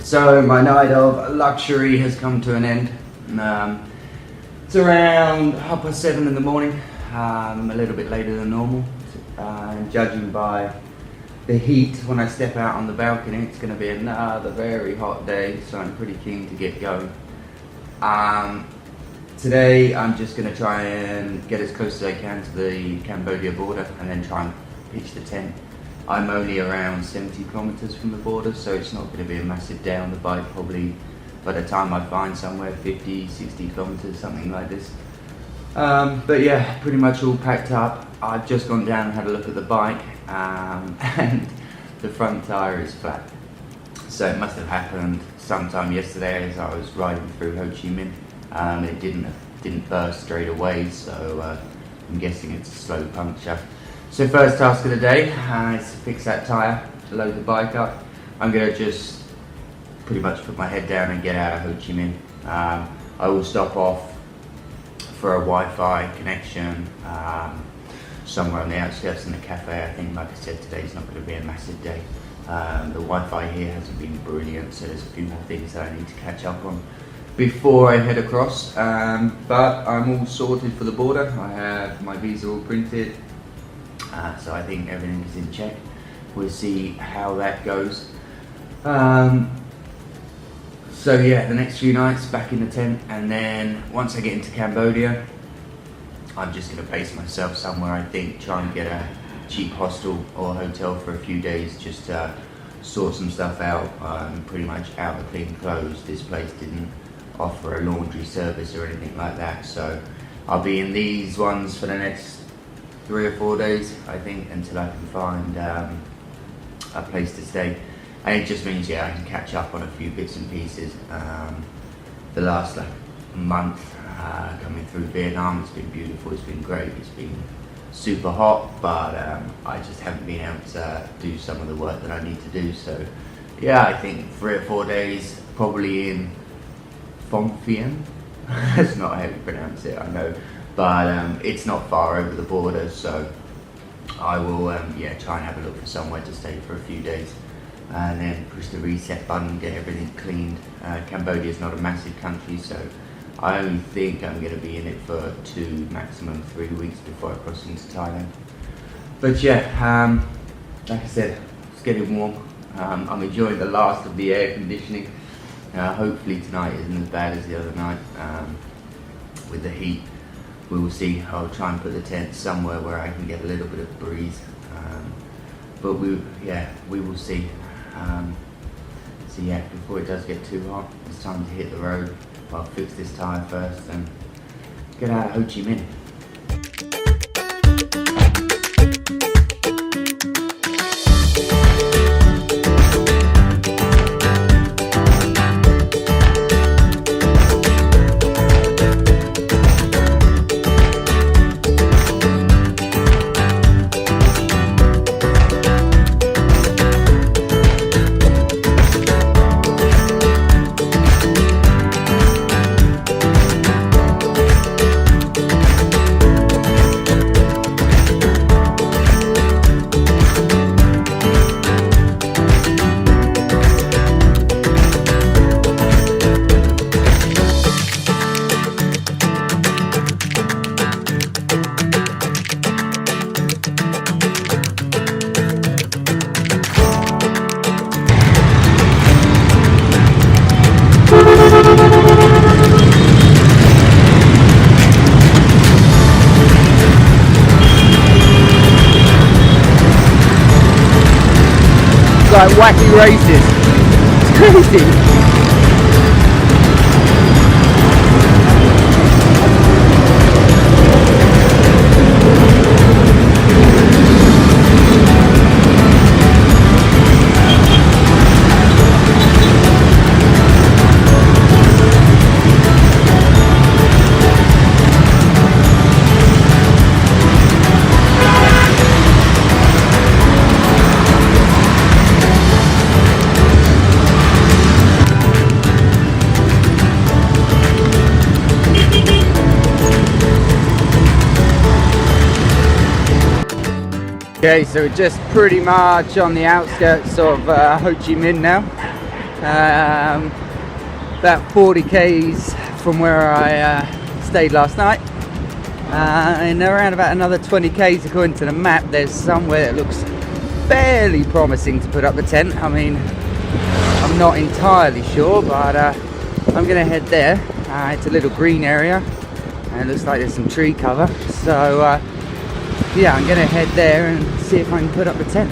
So my night of luxury has come to an end. It's around 7:30 in the morning, a little bit later than normal. Judging by the heat when I step out on the balcony, it's going to be another very hot day, so I'm pretty keen to get going. Today I'm just going to try and get as close as I can to the Cambodia border and then try and pitch the tent. I'm only around 70 kilometres from the border, so it's not going to be a massive day on the bike. Probably by the time I find somewhere 50, 60 kilometres, something like this. But yeah, pretty much all packed up. I've just gone down and had a look at the bike, and the front tyre is flat. So it must have happened sometime yesterday as I was riding through Ho Chi Minh. It didn't burst straight away, so I'm guessing it's a slow puncture. So first task of the day is to fix that tyre, to load the bike up. I'm going to just pretty much put my head down and get out of Ho Chi Minh. I will stop off for a Wi-Fi connection somewhere on the outskirts in a cafe. I think, like I said, today's not going to be a massive day. The Wi-Fi here hasn't been brilliant, so there's a few more things that I need to catch up on before I head across. But I'm all sorted for the border. I have my visa all printed, so I think everything is in check. We'll see how that goes. So yeah, the next few nights back in the tent, and then once I get into Cambodia, I'm just going to base myself somewhere. I think try and get a cheap hostel or hotel for a few days, just to sort some stuff out. Pretty much out of clean clothes. This place didn't offer a laundry service or anything like that, so I'll be in these ones for the next 3 or 4 days, I think, until I can find a place to stay. And it just means, yeah, I can catch up on a few bits and pieces. The last month coming through Vietnam, it's been beautiful, it's been great, it's been super hot, but I just haven't been able to do some of the work that I need to do. So yeah, I think 3 or 4 days, probably in Phnom Penh. That's not how you pronounce it, I know, but it's not far over the border, so I will try and have a look for somewhere to stay for a few days, and then push the reset button, get everything cleaned. Cambodia is not a massive country, so I only think I'm going to be in it for 2, maximum 3 weeks before I cross into Thailand. But yeah, like I said, it's getting warm. I'm enjoying the last of the air conditioning. Hopefully tonight isn't as bad as the other night. With the heat, we will see. I'll try and put the tent somewhere where I can get a little bit of breeze. But we will see. So yeah, before it does get too hot, it's time to hit the road. I'll fix this tyre first and get out of Ho Chi Minh. Like wacky races. It's crazy. Okay, so we're just pretty much on the outskirts of Ho Chi Minh now. about 40 k's from where I stayed last night, and around about another 20 k's according to the map there's somewhere that looks fairly promising to put up the tent. I mean, I'm not entirely sure, but I'm gonna head there. It's a little green area and it looks like there's some tree cover, so yeah, I'm gonna head there and see if I can put up the tent.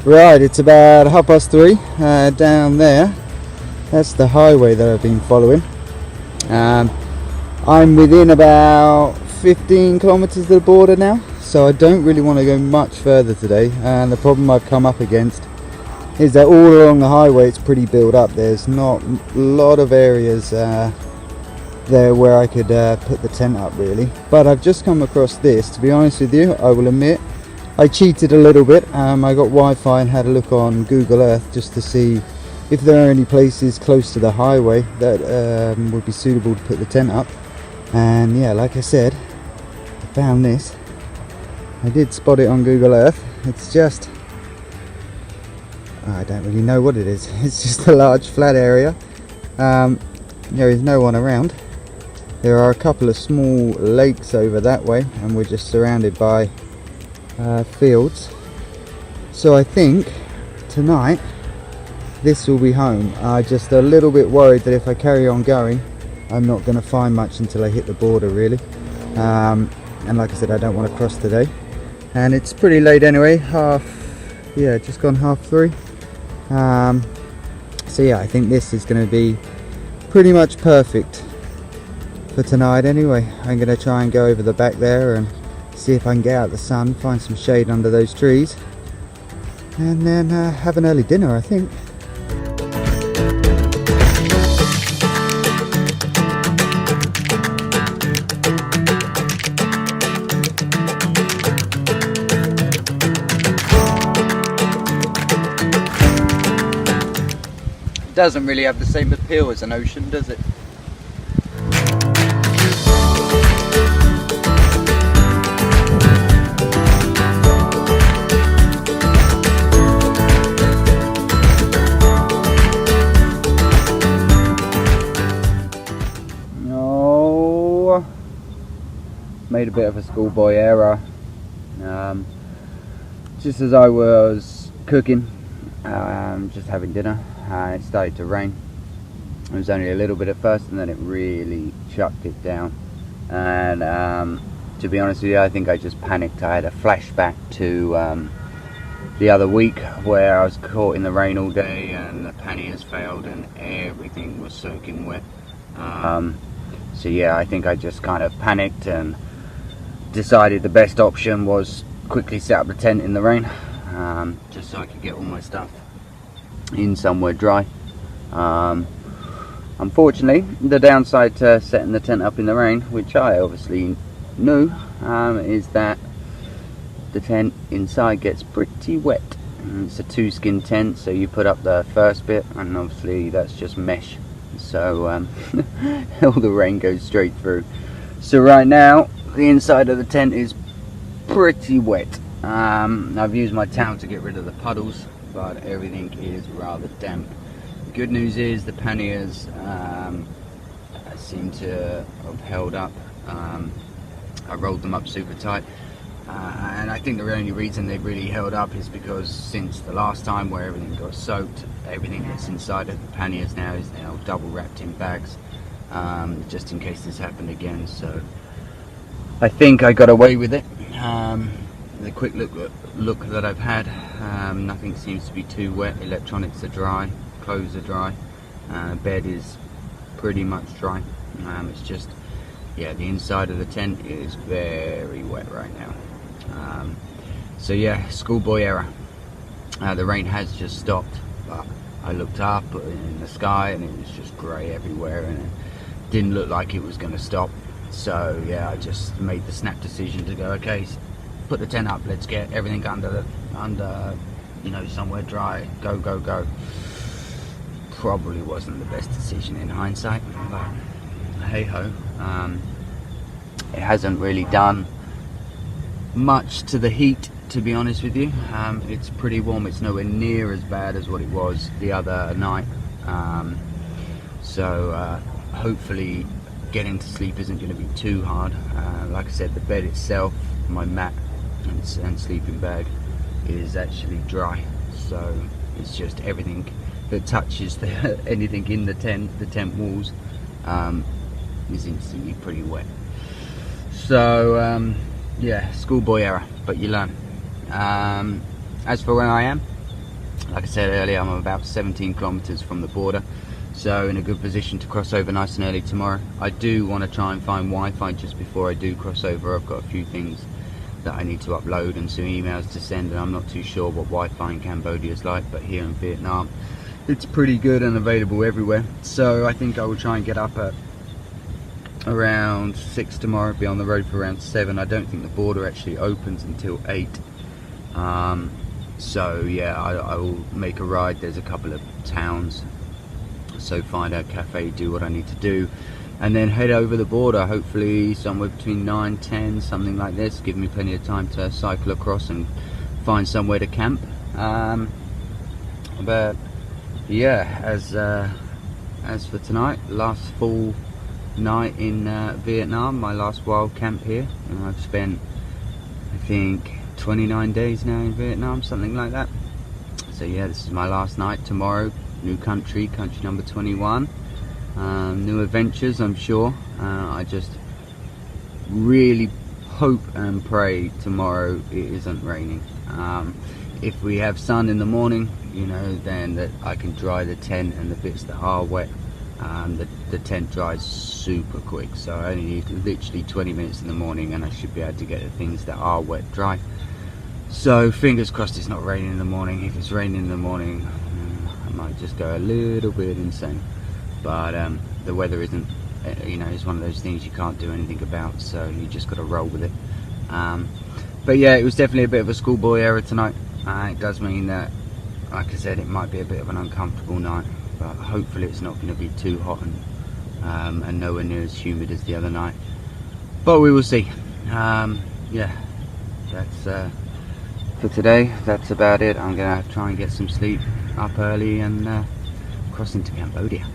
Right, it's about 3:30 down there. That's the highway that I've been following. I'm within about 15 kilometres of the border now, so I don't really want to go much further today. And the problem I've come up against is that all along the highway it's pretty built up. There's not a lot of areas there where I could put the tent up really. But I've just come across this. To be honest with you, I will admit I cheated a little bit. I got Wi-Fi and had a look on Google Earth just to see if there are any places close to the highway that would be suitable to put the tent up. And yeah, like I said, I found this. I did spot it on Google Earth. It's just, I don't really know what it is. It's just a large flat area. There is no one around. There are a couple of small lakes over that way, and we're just surrounded by fields. So I think tonight this will be home. I'm just a little bit worried that if I carry on going I'm not going to find much until I hit the border really. And like I said, I don't want to cross today, and it's pretty late anyway, just gone 3:30. So yeah, I think this is going to be pretty much perfect for tonight anyway. I'm going to try and go over the back there and see if I can get out the sun, find some shade under those trees, and then have an early dinner, I think. It doesn't really have the same appeal as an ocean, does it? Made a bit of a schoolboy error. Just as I was cooking, just having dinner, it started to rain. It was only a little bit at first, and then it really chucked it down. And to be honest with you, I think I just panicked. I had a flashback to the other week where I was caught in the rain all day and the panniers failed and everything was soaking wet. So yeah, I think I just kind of panicked and decided the best option was quickly set up the tent in the rain, just so I could get all my stuff in somewhere dry. Unfortunately, the downside to setting the tent up in the rain, which I obviously knew, is that the tent inside gets pretty wet. It's a 2-skin tent, so you put up the first bit and obviously that's just mesh, so all the rain goes straight through. So right now the inside of the tent is pretty wet. I've used my towel to get rid of the puddles, but everything is rather damp. The good news is the panniers seem to have held up. I rolled them up super tight, and I think the only reason they've really held up is because since the last time where everything got soaked, everything that's inside of the panniers now is now double wrapped in bags, just in case this happened again. So I think I got away with it. The quick look that I've had, nothing seems to be too wet. Electronics are dry, clothes are dry, bed is pretty much dry. It's just, yeah, the inside of the tent is very wet right now. So yeah, schoolboy error. The rain has just stopped, but I looked up in the sky and it was just grey everywhere, and it didn't look like it was going to stop. So yeah, I just made the snap decision to go, okay, put the tent up, let's get everything under you know, somewhere dry, go. Probably wasn't the best decision in hindsight, but hey ho. It hasn't really done much to the heat, to be honest with you. It's pretty warm. It's nowhere near as bad as what it was the other night. So hopefully getting to sleep isn't going to be too hard. Like I said, the bed itself, my mat and sleeping bag is actually dry, so it's just everything that touches anything in the tent walls is instantly pretty wet. So yeah, schoolboy error, but you learn. As for where I am, like I said earlier, I'm about 17 kilometres from the border, so in a good position to cross over nice and early tomorrow. I do want to try and find Wi-Fi just before I do cross over. I've got a few things that I need to upload and some emails to send, and I'm not too sure what Wi-Fi in Cambodia is like, but here in Vietnam it's pretty good and available everywhere. So I think I will try and get up at around 6 tomorrow, be on the road for around 7. I don't think the border actually opens until 8. So yeah, I will make a ride. There's a couple of towns, so find a cafe, do what I need to do, and then head over the border, hopefully somewhere between 9, 10, something like this. Give me plenty of time to cycle across and find somewhere to camp. But yeah, as for tonight, last full night in Vietnam, my last wild camp here, and I've spent, I think, 29 days now in Vietnam, something like that. So yeah, this is my last night. Tomorrow, new country number 21. New adventures, I'm sure. I just really hope and pray tomorrow it isn't raining. If we have sun in the morning, you know, then that I can dry the tent, and the bits that are wet, the tent dries super quick, so I only need literally 20 minutes in the morning and I should be able to get the things that are wet dry. So fingers crossed it's not raining in the morning. If it's raining in the morning, I might just go a little bit insane. But the weather isn't, you know, it's one of those things you can't do anything about, so you just got to roll with it. But yeah, it was definitely a bit of a schoolboy error tonight. It does mean that, like I said, it might be a bit of an uncomfortable night, but hopefully it's not going to be too hot and nowhere near as humid as the other night. But we will see. Yeah, that's for today. That's about it. I'm going to try and get some sleep, up early, and cross into Cambodia.